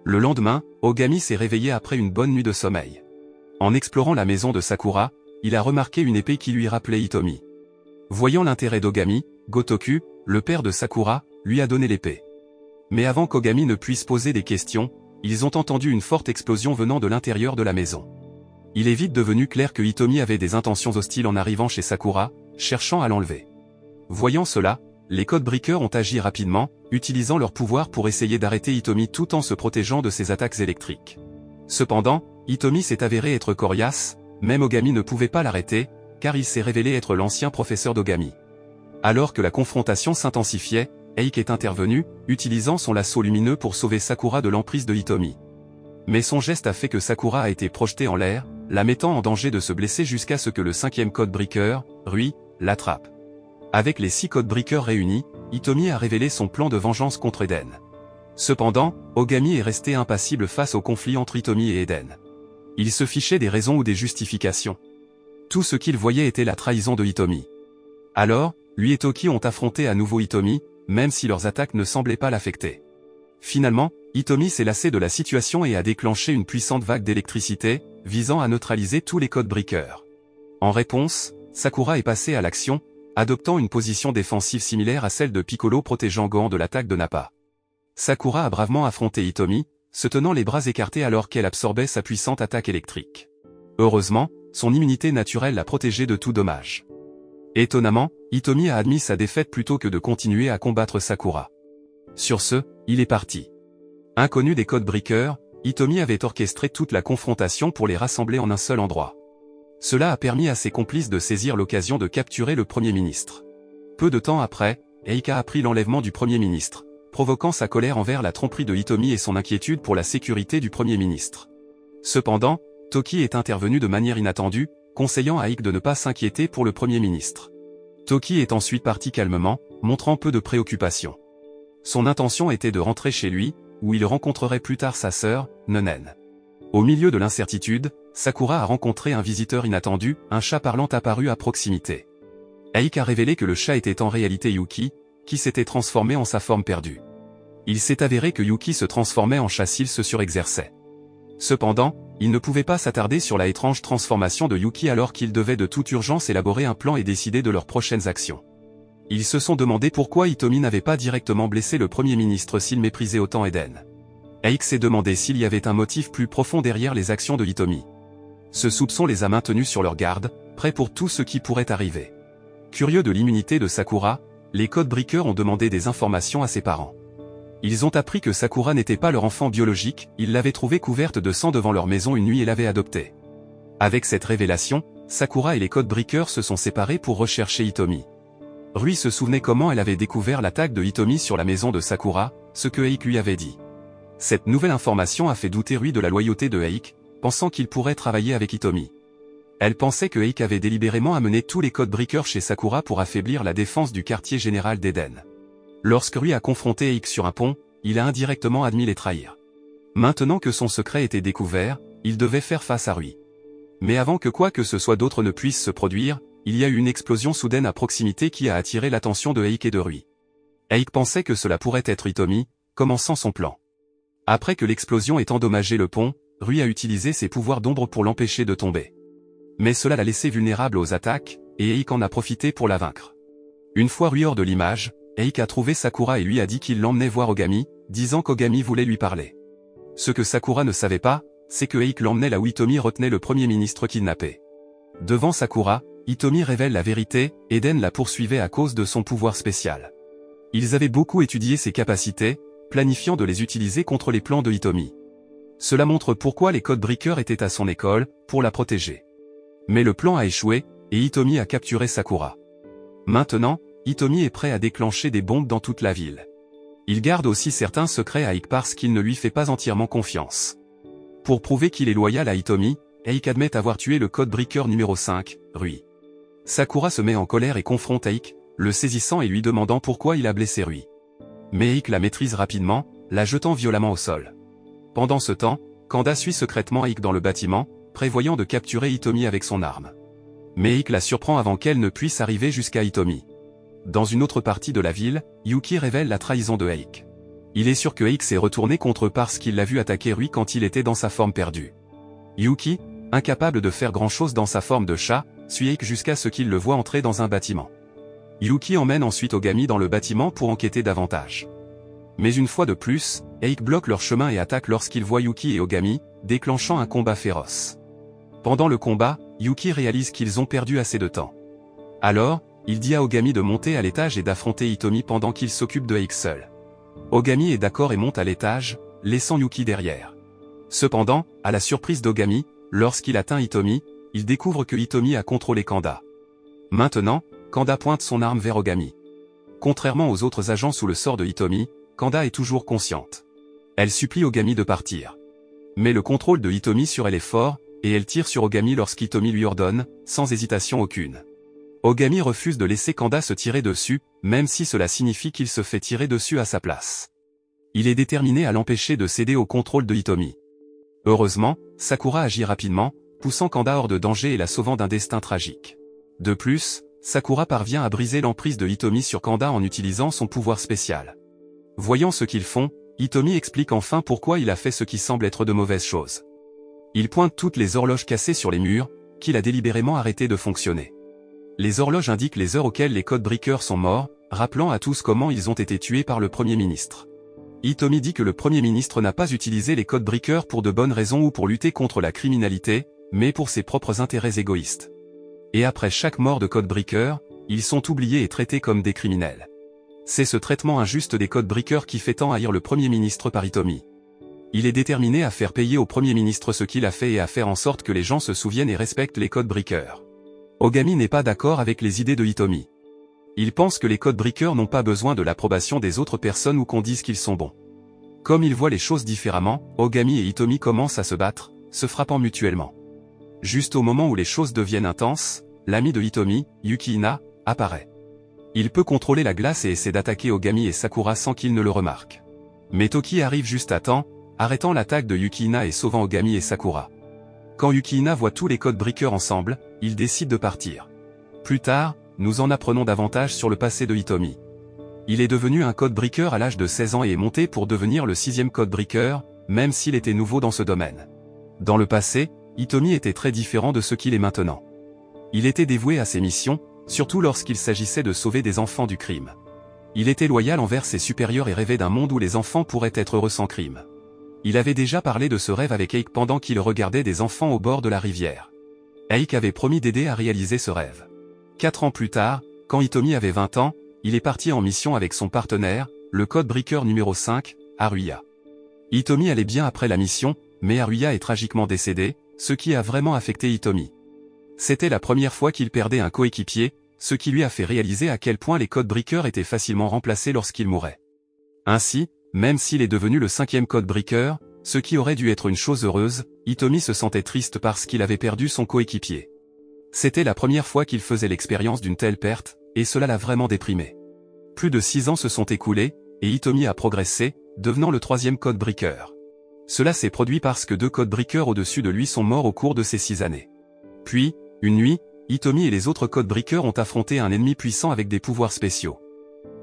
Le lendemain, Ogami s'est réveillé après une bonne nuit de sommeil. En explorant la maison de Sakura, il a remarqué une épée qui lui rappelait Hitomi. Voyant l'intérêt d'Ogami, Gotoku, le père de Sakura, lui a donné l'épée. Mais avant qu'Ogami ne puisse poser des questions, ils ont entendu une forte explosion venant de l'intérieur de la maison. Il est vite devenu clair que Hitomi avait des intentions hostiles en arrivant chez Sakura, cherchant à l'enlever. Voyant cela, les codebreakers ont agi rapidement, utilisant leur pouvoir pour essayer d'arrêter Hitomi tout en se protégeant de ses attaques électriques. Cependant, Hitomi s'est avéré être coriace, même Ogami ne pouvait pas l'arrêter, car il s'est révélé être l'ancien professeur d'Ogami. Alors que la confrontation s'intensifiait, Eik est intervenu, utilisant son lasso lumineux pour sauver Sakura de l'emprise de Hitomi. Mais son geste a fait que Sakura a été projetée en l'air, la mettant en danger de se blesser jusqu'à ce que le 5e codebreaker, Rui, l'attrape. Avec les 6 codebreakers réunis, Hitomi a révélé son plan de vengeance contre Eden. Cependant, Ogami est resté impassible face au conflit entre Hitomi et Eden. Il se fichait des raisons ou des justifications. Tout ce qu'il voyait était la trahison de Hitomi. Alors, lui et Toki ont affronté à nouveau Hitomi, même si leurs attaques ne semblaient pas l'affecter. Finalement, Hitomi s'est lassé de la situation et a déclenché une puissante vague d'électricité, visant à neutraliser tous les codebreakers. En réponse, Sakura est passée à l'action, adoptant une position défensive similaire à celle de Piccolo protégeant Gohan de l'attaque de Nappa. Sakura a bravement affronté Hitomi, se tenant les bras écartés alors qu'elle absorbait sa puissante attaque électrique. Heureusement, son immunité naturelle l'a protégée de tout dommage. Étonnamment, Hitomi a admis sa défaite plutôt que de continuer à combattre Sakura. Sur ce, il est parti. Inconnu des codebreakers, Hitomi avait orchestré toute la confrontation pour les rassembler en un seul endroit. Cela a permis à ses complices de saisir l'occasion de capturer le Premier ministre. Peu de temps après, Eik a appris l'enlèvement du Premier ministre, provoquant sa colère envers la tromperie de Hitomi et son inquiétude pour la sécurité du Premier ministre. Cependant, Toki est intervenu de manière inattendue, conseillant à Eik de ne pas s'inquiéter pour le Premier ministre. Toki est ensuite parti calmement, montrant peu de préoccupation. Son intention était de rentrer chez lui, où il rencontrerait plus tard sa sœur, Nenen. Au milieu de l'incertitude, Sakura a rencontré un visiteur inattendu, un chat parlant apparu à proximité. Eik a révélé que le chat était en réalité Yuki, qui s'était transformé en sa forme perdue. Il s'est avéré que Yuki se transformait en chat s'il se surexerçait. Cependant, il ne pouvait pas s'attarder sur la étrange transformation de Yuki alors qu'il devait de toute urgence élaborer un plan et décider de leurs prochaines actions. Ils se sont demandé pourquoi Hitomi n'avait pas directement blessé le Premier ministre s'il méprisait autant Eden. Aik s'est demandé s'il y avait un motif plus profond derrière les actions de Hitomi. Ce soupçon les a maintenus sur leur garde, prêts pour tout ce qui pourrait arriver. Curieux de l'immunité de Sakura, les Codebreakers ont demandé des informations à ses parents. Ils ont appris que Sakura n'était pas leur enfant biologique, ils l'avaient trouvée couverte de sang devant leur maison une nuit et l'avaient adoptée. Avec cette révélation, Sakura et les Codebreakers se sont séparés pour rechercher Hitomi. Rui se souvenait comment elle avait découvert l'attaque de Hitomi sur la maison de Sakura, ce que Aik lui avait dit. Cette nouvelle information a fait douter Rui de la loyauté de Aik, pensant qu'il pourrait travailler avec Hitomi. Elle pensait que Aik avait délibérément amené tous les Codebreakers chez Sakura pour affaiblir la défense du quartier général d'Eden. Lorsque Rui a confronté Aik sur un pont, il a indirectement admis les trahir. Maintenant que son secret était découvert, il devait faire face à Rui. Mais avant que quoi que ce soit d'autre ne puisse se produire, il y a eu une explosion soudaine à proximité qui a attiré l'attention de Aik et de Rui. Aik pensait que cela pourrait être Hitomi, commençant son plan. Après que l'explosion ait endommagé le pont, Rui a utilisé ses pouvoirs d'ombre pour l'empêcher de tomber. Mais cela l'a laissé vulnérable aux attaques, et Aik en a profité pour la vaincre. Une fois Rui hors de l'image, Aik a trouvé Sakura et lui a dit qu'il l'emmenait voir Ogami, disant qu'Ogami voulait lui parler. Ce que Sakura ne savait pas, c'est que Aik l'emmenait là où Hitomi retenait le Premier ministre kidnappé. Devant Sakura, Hitomi révèle la vérité, Eden la poursuivait à cause de son pouvoir spécial. Ils avaient beaucoup étudié ses capacités, planifiant de les utiliser contre les plans de Hitomi. Cela montre pourquoi les Codebreakers étaient à son école, pour la protéger. Mais le plan a échoué, et Hitomi a capturé Sakura. Maintenant, Hitomi est prêt à déclencher des bombes dans toute la ville. Il garde aussi certains secrets à Aik parce qu'il ne lui fait pas entièrement confiance. Pour prouver qu'il est loyal à Hitomi, Aik admet avoir tué le Codebreaker numéro 5, Rui. Sakura se met en colère et confronte Aik, le saisissant et lui demandant pourquoi il a blessé Rui. Mais Aik la maîtrise rapidement, la jetant violemment au sol. Pendant ce temps, Kanda suit secrètement Aik dans le bâtiment, prévoyant de capturer Hitomi avec son arme. Mais Aik la surprend avant qu'elle ne puisse arriver jusqu'à Hitomi. Dans une autre partie de la ville, Yuki révèle la trahison de Aik. Il est sûr que Aik s'est retourné contre eux parce qu'il l'a vu attaquer Rui quand il était dans sa forme perdue. Yuki, incapable de faire grand-chose dans sa forme de chat, suit Aik jusqu'à ce qu'il le voit entrer dans un bâtiment. Yuki emmène ensuite Ogami dans le bâtiment pour enquêter davantage. Mais une fois de plus, Aik bloque leur chemin et attaque lorsqu'il voit Yuki et Ogami, déclenchant un combat féroce. Pendant le combat, Yuki réalise qu'ils ont perdu assez de temps. Alors, il dit à Ogami de monter à l'étage et d'affronter Hitomi pendant qu'il s'occupe de Aik seul. Ogami est d'accord et monte à l'étage, laissant Yuki derrière. Cependant, à la surprise d'Ogami, lorsqu'il atteint Hitomi, il découvre que Hitomi a contrôlé Kanda. Maintenant, Kanda pointe son arme vers Ogami. Contrairement aux autres agents sous le sort de Hitomi, Kanda est toujours consciente. Elle supplie Ogami de partir. Mais le contrôle de Hitomi sur elle est fort, et elle tire sur Ogami lorsqu'Hitomi lui ordonne, sans hésitation aucune. Ogami refuse de laisser Kanda se tirer dessus, même si cela signifie qu'il se fait tirer dessus à sa place. Il est déterminé à l'empêcher de céder au contrôle de Hitomi. Heureusement, Sakura agit rapidement, poussant Kanda hors de danger et la sauvant d'un destin tragique. De plus, Sakura parvient à briser l'emprise de Hitomi sur Kanda en utilisant son pouvoir spécial. Voyant ce qu'ils font, Hitomi explique enfin pourquoi il a fait ce qui semble être de mauvaises choses. Il pointe toutes les horloges cassées sur les murs, qu'il a délibérément arrêté de fonctionner. Les horloges indiquent les heures auxquelles les Codebreakers sont morts, rappelant à tous comment ils ont été tués par le Premier ministre. Hitomi dit que le Premier ministre n'a pas utilisé les Codebreakers pour de bonnes raisons ou pour lutter contre la criminalité, mais pour ses propres intérêts égoïstes. Et après chaque mort de Codebreaker, ils sont oubliés et traités comme des criminels. C'est ce traitement injuste des Codebreakers qui fait tant haïr le Premier ministre par Hitomi. Il est déterminé à faire payer au Premier ministre ce qu'il a fait et à faire en sorte que les gens se souviennent et respectent les Codebreakers. Ogami n'est pas d'accord avec les idées de Hitomi. Il pense que les Codebreakers n'ont pas besoin de l'approbation des autres personnes ou qu'on dise qu'ils sont bons. Comme ils voient les choses différemment, Ogami et Hitomi commencent à se battre, se frappant mutuellement. Juste au moment où les choses deviennent intenses, l'ami de Hitomi, Yuki-ina, apparaît. Il peut contrôler la glace et essaie d'attaquer Ogami et Sakura sans qu'ils ne le remarquent. Mais Toki arrive juste à temps, arrêtant l'attaque de Yuki-ina et sauvant Ogami et Sakura. Quand Yuki-ina voit tous les Codebreakers ensemble, il décide de partir. Plus tard, nous en apprenons davantage sur le passé de Hitomi. Il est devenu un codebreaker à l'âge de 16 ans et est monté pour devenir le 6e codebreaker, même s'il était nouveau dans ce domaine. Dans le passé, Hitomi était très différent de ce qu'il est maintenant. Il était dévoué à ses missions, surtout lorsqu'il s'agissait de sauver des enfants du crime. Il était loyal envers ses supérieurs et rêvait d'un monde où les enfants pourraient être heureux sans crime. Il avait déjà parlé de ce rêve avec Eik pendant qu'il regardait des enfants au bord de la rivière. Eik avait promis d'aider à réaliser ce rêve. 4 ans plus tard, quand Hitomi avait 20 ans, il est parti en mission avec son partenaire, le codebreaker numéro 5, Haruya. Hitomi allait bien après la mission, mais Haruya est tragiquement décédé, ce qui a vraiment affecté Hitomi. C'était la première fois qu'il perdait un coéquipier, ce qui lui a fait réaliser à quel point les codebreakers étaient facilement remplacés lorsqu'ils mouraient. Ainsi, même s'il est devenu le 5e codebreaker, ce qui aurait dû être une chose heureuse, Hitomi se sentait triste parce qu'il avait perdu son coéquipier. C'était la première fois qu'il faisait l'expérience d'une telle perte, et cela l'a vraiment déprimé. Plus de 6 ans se sont écoulés, et Hitomi a progressé, devenant le 3e codebreaker. Cela s'est produit parce que 2 codebreakers au-dessus de lui sont morts au cours de ces 6 années. Puis, une nuit, Hitomi et les autres codebreakers ont affronté un ennemi puissant avec des pouvoirs spéciaux.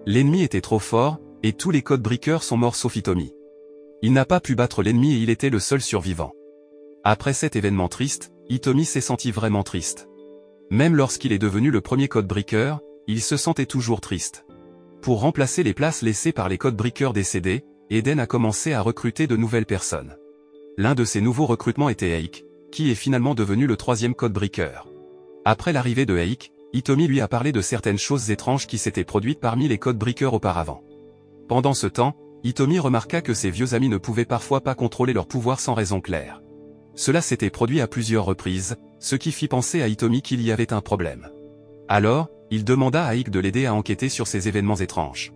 L'ennemi était trop fort, et tous les codebreakers sont morts sauf Hitomi. Il n'a pas pu battre l'ennemi et il était le seul survivant. Après cet événement triste, Hitomi s'est senti vraiment triste. Même lorsqu'il est devenu le premier codebreaker, il se sentait toujours triste. Pour remplacer les places laissées par les codebreakers décédés, Eden a commencé à recruter de nouvelles personnes. L'un de ces nouveaux recrutements était Eik, qui est finalement devenu le 3e codebreaker. Après l'arrivée de Eik, Hitomi lui a parlé de certaines choses étranges qui s'étaient produites parmi les codebreakers auparavant. Pendant ce temps, Hitomi remarqua que ses vieux amis ne pouvaient parfois pas contrôler leur pouvoir sans raison claire. Cela s'était produit à plusieurs reprises, ce qui fit penser à Hitomi qu'il y avait un problème. Alors, il demanda à Eik de l'aider à enquêter sur ces événements étranges.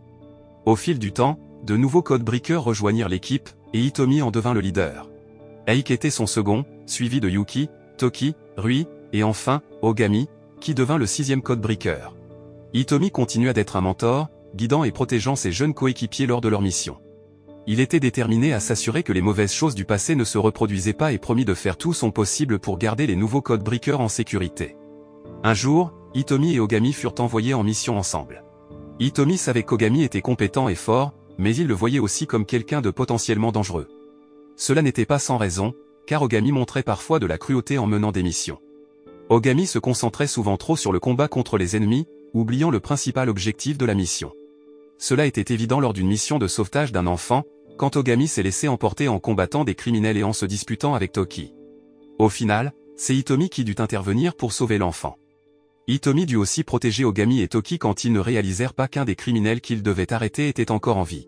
Au fil du temps, de nouveaux codebreakers rejoignirent l'équipe, et Hitomi en devint le leader. Eik était son second, suivi de Yuki, Toki, Rui, et enfin, Ogami, qui devint le 6e codebreaker. Hitomi continua d'être un mentor, guidant et protégeant ses jeunes coéquipiers lors de leur mission. Il était déterminé à s'assurer que les mauvaises choses du passé ne se reproduisaient pas et promit de faire tout son possible pour garder les nouveaux codebreakers en sécurité. Un jour, Hitomi et Ogami furent envoyés en mission ensemble. Hitomi savait qu'Ogami était compétent et fort, mais il le voyait aussi comme quelqu'un de potentiellement dangereux. Cela n'était pas sans raison, car Ogami montrait parfois de la cruauté en menant des missions. Ogami se concentrait souvent trop sur le combat contre les ennemis, oubliant le principal objectif de la mission. Cela était évident lors d'une mission de sauvetage d'un enfant, quand Ogami s'est laissé emporter en combattant des criminels et en se disputant avec Toki. Au final, c'est Hitomi qui dut intervenir pour sauver l'enfant. Hitomi dut aussi protéger Ogami et Toki quand ils ne réalisèrent pas qu'un des criminels qu'ils devaient arrêter était encore en vie.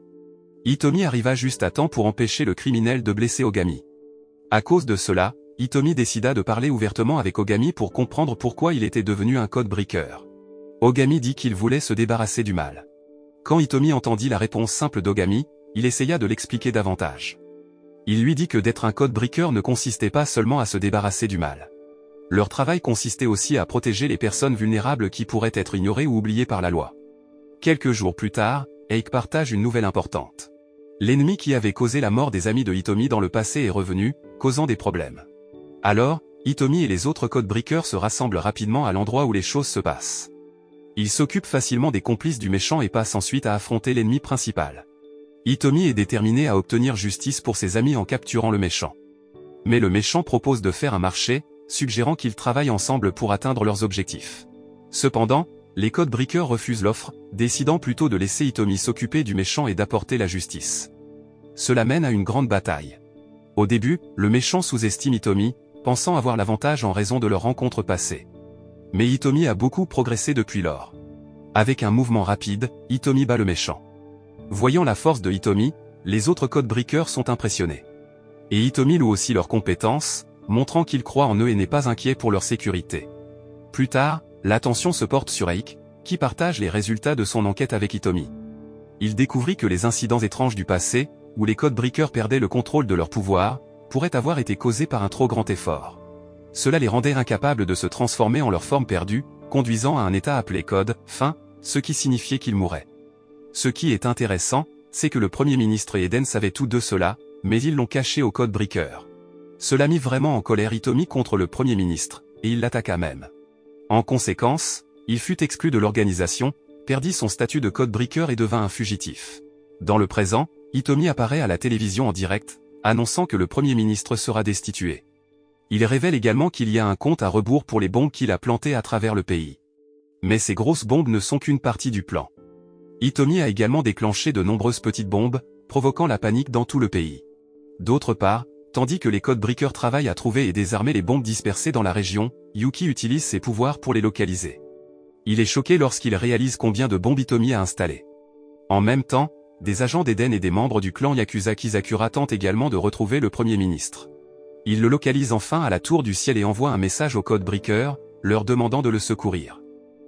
Hitomi arriva juste à temps pour empêcher le criminel de blesser Ogami. À cause de cela, Hitomi décida de parler ouvertement avec Ogami pour comprendre pourquoi il était devenu un codebreaker. Ogami dit qu'il voulait se débarrasser du mal. Quand Hitomi entendit la réponse simple d'Ogami, il essaya de l'expliquer davantage. Il lui dit que d'être un codebreaker ne consistait pas seulement à se débarrasser du mal. Leur travail consistait aussi à protéger les personnes vulnérables qui pourraient être ignorées ou oubliées par la loi. Quelques jours plus tard, Eik partage une nouvelle importante. L'ennemi qui avait causé la mort des amis de Hitomi dans le passé est revenu, causant des problèmes. Alors, Hitomi et les autres codebreakers se rassemblent rapidement à l'endroit où les choses se passent. Ils s'occupent facilement des complices du méchant et passent ensuite à affronter l'ennemi principal. Hitomi est déterminé à obtenir justice pour ses amis en capturant le méchant. Mais le méchant propose de faire un marché, suggérant qu'ils travaillent ensemble pour atteindre leurs objectifs. Cependant, les codebreakers refusent l'offre, décidant plutôt de laisser Hitomi s'occuper du méchant et d'apporter la justice. Cela mène à une grande bataille. Au début, le méchant sous-estime Hitomi, pensant avoir l'avantage en raison de leur rencontre passée. Mais Hitomi a beaucoup progressé depuis lors. Avec un mouvement rapide, Hitomi bat le méchant. Voyant la force de Hitomi, les autres codebreakers sont impressionnés. Et Hitomi loue aussi leurs compétences, montrant qu'il croit en eux et n'est pas inquiet pour leur sécurité. Plus tard, l'attention se porte sur Eik, qui partage les résultats de son enquête avec Hitomi. Il découvrit que les incidents étranges du passé, où les codebreakers perdaient le contrôle de leur pouvoir, pourraient avoir été causés par un trop grand effort. Cela les rendait incapables de se transformer en leur forme perdue, conduisant à un état appelé code fin, ce qui signifiait qu'ils mouraient. Ce qui est intéressant, c'est que le Premier ministre et Eden savaient tous deux cela, mais ils l'ont caché au codebreaker. Cela mit vraiment en colère Hitomi contre le Premier ministre, et il l'attaqua même. En conséquence, il fut exclu de l'organisation, perdit son statut de codebreaker et devint un fugitif. Dans le présent, Hitomi apparaît à la télévision en direct, annonçant que le Premier ministre sera destitué. Il révèle également qu'il y a un compte à rebours pour les bombes qu'il a plantées à travers le pays. Mais ces grosses bombes ne sont qu'une partie du plan. Hitomi a également déclenché de nombreuses petites bombes, provoquant la panique dans tout le pays. D'autre part, tandis que les codebreakers travaillent à trouver et désarmer les bombes dispersées dans la région, Yuki utilise ses pouvoirs pour les localiser. Il est choqué lorsqu'il réalise combien de bombes Hitomi a installées. En même temps, des agents d'Eden et des membres du clan Yakuza Kizakura tentent également de retrouver le Premier ministre. Ils le localisent enfin à la Tour du Ciel et envoient un message aux codebreakers, leur demandant de le secourir.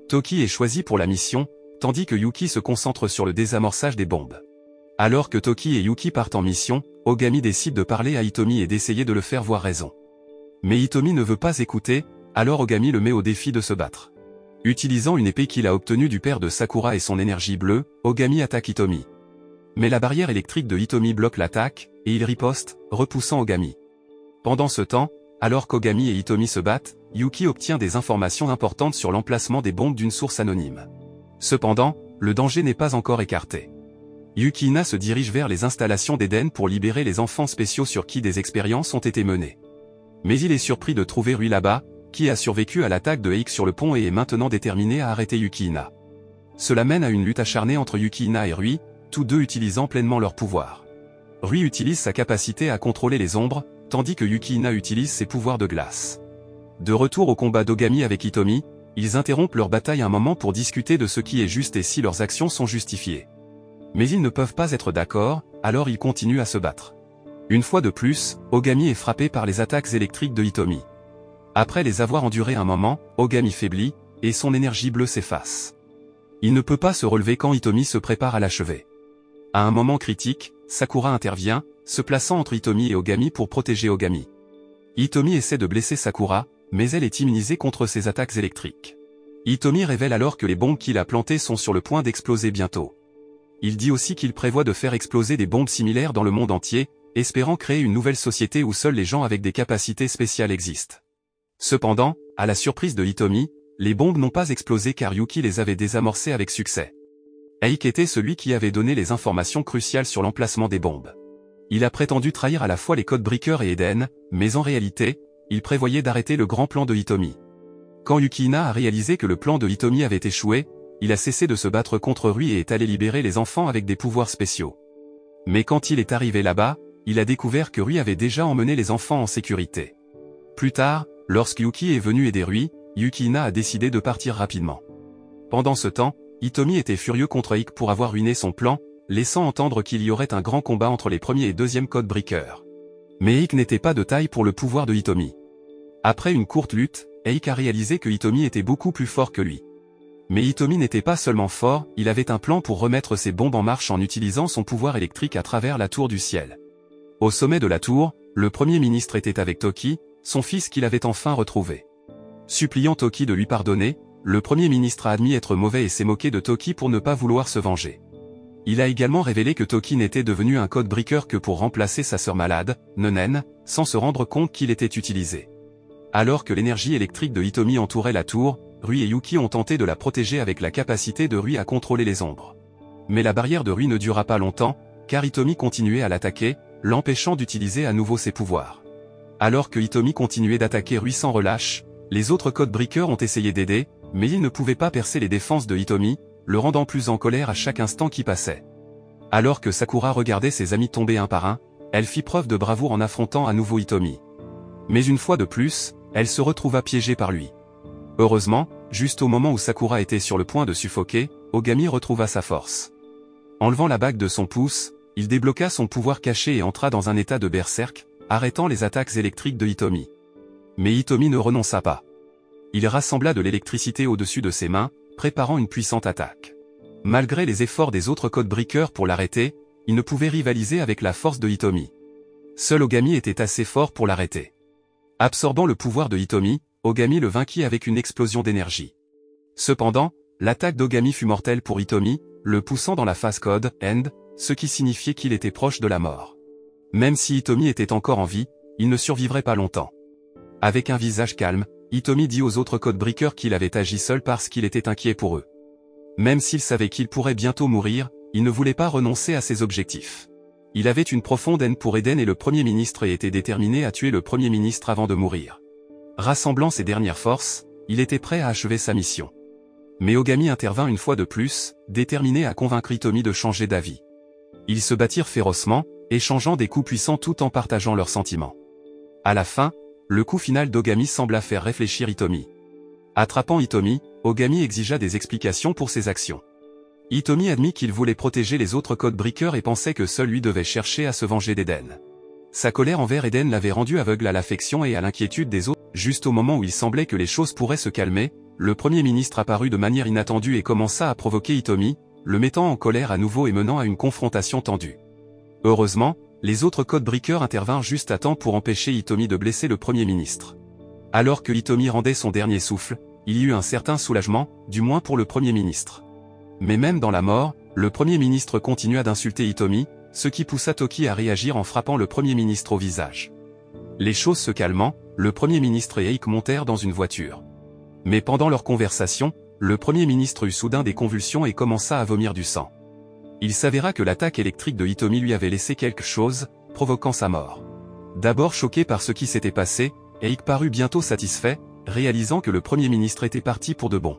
Toki est choisi pour la mission, tandis que Yuki se concentre sur le désamorçage des bombes. Alors que Toki et Yuki partent en mission, Ogami décide de parler à Hitomi et d'essayer de le faire voir raison. Mais Hitomi ne veut pas écouter, alors Ogami le met au défi de se battre. Utilisant une épée qu'il a obtenue du père de Sakura et son énergie bleue, Ogami attaque Hitomi. Mais la barrière électrique de Hitomi bloque l'attaque, et il riposte, repoussant Ogami. Pendant ce temps, alors qu'Ogami et Hitomi se battent, Yuki obtient des informations importantes sur l'emplacement des bombes d'une source anonyme. Cependant, le danger n'est pas encore écarté. Yukina se dirige vers les installations d'Eden pour libérer les enfants spéciaux sur qui des expériences ont été menées. Mais il est surpris de trouver Rui là-bas, qui a survécu à l'attaque de Eik sur le pont et est maintenant déterminé à arrêter Yukina. Cela mène à une lutte acharnée entre Yukina et Rui, tous deux utilisant pleinement leur pouvoir. Rui utilise sa capacité à contrôler les ombres, tandis que Yukina utilise ses pouvoirs de glace. De retour au combat d'Ogami avec Hitomi, ils interrompent leur bataille un moment pour discuter de ce qui est juste et si leurs actions sont justifiées. Mais ils ne peuvent pas être d'accord, alors ils continuent à se battre. Une fois de plus, Ogami est frappé par les attaques électriques de Hitomi. Après les avoir endurées un moment, Ogami faiblit, et son énergie bleue s'efface. Il ne peut pas se relever quand Hitomi se prépare à l'achever. À un moment critique, Sakura intervient, se plaçant entre Hitomi et Ogami pour protéger Ogami. Hitomi essaie de blesser Sakura, mais elle est immunisée contre ses attaques électriques. Hitomi révèle alors que les bombes qu'il a plantées sont sur le point d'exploser bientôt. Il dit aussi qu'il prévoit de faire exploser des bombes similaires dans le monde entier, espérant créer une nouvelle société où seuls les gens avec des capacités spéciales existent. Cependant, à la surprise de Hitomi, les bombes n'ont pas explosé car Yuki les avait désamorcées avec succès. Eik était celui qui avait donné les informations cruciales sur l'emplacement des bombes. Il a prétendu trahir à la fois les codebreakers et Eden, mais en réalité, il prévoyait d'arrêter le grand plan de Hitomi. Quand Yukina a réalisé que le plan de Hitomi avait échoué, il a cessé de se battre contre Rui et est allé libérer les enfants avec des pouvoirs spéciaux. Mais quand il est arrivé là-bas, il a découvert que Rui avait déjà emmené les enfants en sécurité. Plus tard, lorsque Yuki est venu aider Rui, Yukina a décidé de partir rapidement. Pendant ce temps, Hitomi était furieux contre Eik pour avoir ruiné son plan, laissant entendre qu'il y aurait un grand combat entre les premiers et deuxièmes codebreakers. Mais Eik n'était pas de taille pour le pouvoir de Hitomi. Après une courte lutte, Eik a réalisé que Hitomi était beaucoup plus fort que lui. Mais Hitomi n'était pas seulement fort, il avait un plan pour remettre ses bombes en marche en utilisant son pouvoir électrique à travers la tour du ciel. Au sommet de la tour, le Premier ministre était avec Toki, son fils qu'il avait enfin retrouvé. Suppliant Toki de lui pardonner, le Premier ministre a admis être mauvais et s'est moqué de Toki pour ne pas vouloir se venger. Il a également révélé que Toki n'était devenu un codebreaker que pour remplacer sa sœur malade, Nenen, sans se rendre compte qu'il était utilisé. Alors que l'énergie électrique de Hitomi entourait la tour, Rui et Yuki ont tenté de la protéger avec la capacité de Rui à contrôler les ombres. Mais la barrière de Rui ne dura pas longtemps, car Hitomi continuait à l'attaquer, l'empêchant d'utiliser à nouveau ses pouvoirs. Alors que Hitomi continuait d'attaquer Rui sans relâche, les autres codebreakers ont essayé d'aider, mais ils ne pouvaient pas percer les défenses de Hitomi, le rendant plus en colère à chaque instant qui passait. Alors que Sakura regardait ses amis tomber un par un, elle fit preuve de bravoure en affrontant à nouveau Hitomi. Mais une fois de plus, elle se retrouva piégée par lui. Heureusement, juste au moment où Sakura était sur le point de suffoquer, Ogami retrouva sa force. Enlevant la bague de son pouce, il débloqua son pouvoir caché et entra dans un état de berserk, arrêtant les attaques électriques de Hitomi. Mais Hitomi ne renonça pas. Il rassembla de l'électricité au-dessus de ses mains, préparant une puissante attaque. Malgré les efforts des autres codebreakers pour l'arrêter, il ne pouvait rivaliser avec la force de Hitomi. Seul Ogami était assez fort pour l'arrêter. Absorbant le pouvoir de Hitomi, Ogami le vainquit avec une explosion d'énergie. Cependant, l'attaque d'Ogami fut mortelle pour Hitomi, le poussant dans la phase code End, ce qui signifiait qu'il était proche de la mort. Même si Hitomi était encore en vie, il ne survivrait pas longtemps. Avec un visage calme, Hitomi dit aux autres codebreakers qu'il avait agi seul parce qu'il était inquiet pour eux. Même s'il savait qu'il pourrait bientôt mourir, il ne voulait pas renoncer à ses objectifs. Il avait une profonde haine pour Eden et le Premier ministre et était déterminé à tuer le Premier ministre avant de mourir. Rassemblant ses dernières forces, il était prêt à achever sa mission. Mais Ogami intervint une fois de plus, déterminé à convaincre Hitomi de changer d'avis. Ils se battirent férocement, échangeant des coups puissants tout en partageant leurs sentiments. À la fin, le coup final d'Ogami sembla faire réfléchir Hitomi. Attrapant Hitomi, Ogami exigea des explications pour ses actions. Hitomi admit qu'il voulait protéger les autres codebreakers et pensait que seul lui devait chercher à se venger d'Eden. Sa colère envers Eden l'avait rendu aveugle à l'affection et à l'inquiétude des autres. Juste au moment où il semblait que les choses pourraient se calmer, le Premier ministre apparut de manière inattendue et commença à provoquer Hitomi, le mettant en colère à nouveau et menant à une confrontation tendue. Heureusement, les autres codebreakers intervinrent juste à temps pour empêcher Hitomi de blesser le Premier ministre. Alors que Hitomi rendait son dernier souffle, il y eut un certain soulagement, du moins pour le Premier ministre. Mais même dans la mort, le Premier ministre continua d'insulter Hitomi, ce qui poussa Toki à réagir en frappant le Premier ministre au visage. Les choses se calmant, le Premier ministre et Eik montèrent dans une voiture. Mais pendant leur conversation, le Premier ministre eut soudain des convulsions et commença à vomir du sang. Il s'avéra que l'attaque électrique de Hitomi lui avait laissé quelque chose, provoquant sa mort. D'abord choqué par ce qui s'était passé, Eik parut bientôt satisfait, réalisant que le Premier ministre était parti pour de bon.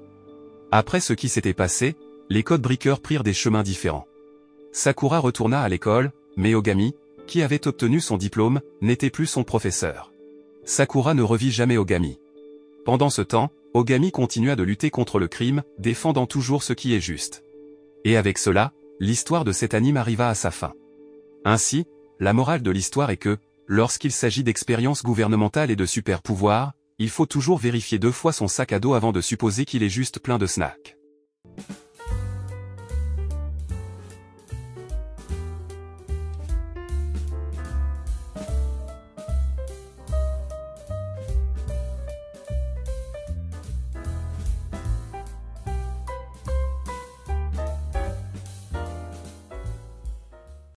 Après ce qui s'était passé, les codebreakers prirent des chemins différents. Sakura retourna à l'école, mais Ogami, qui avait obtenu son diplôme, n'était plus son professeur. Sakura ne revit jamais Ogami. Pendant ce temps, Ogami continua de lutter contre le crime, défendant toujours ce qui est juste. Et avec cela, l'histoire de cet anime arriva à sa fin. Ainsi, la morale de l'histoire est que, lorsqu'il s'agit d'expériences gouvernementales et de super pouvoirs, il faut toujours vérifier 2 fois son sac à dos avant de supposer qu'il est juste plein de snacks.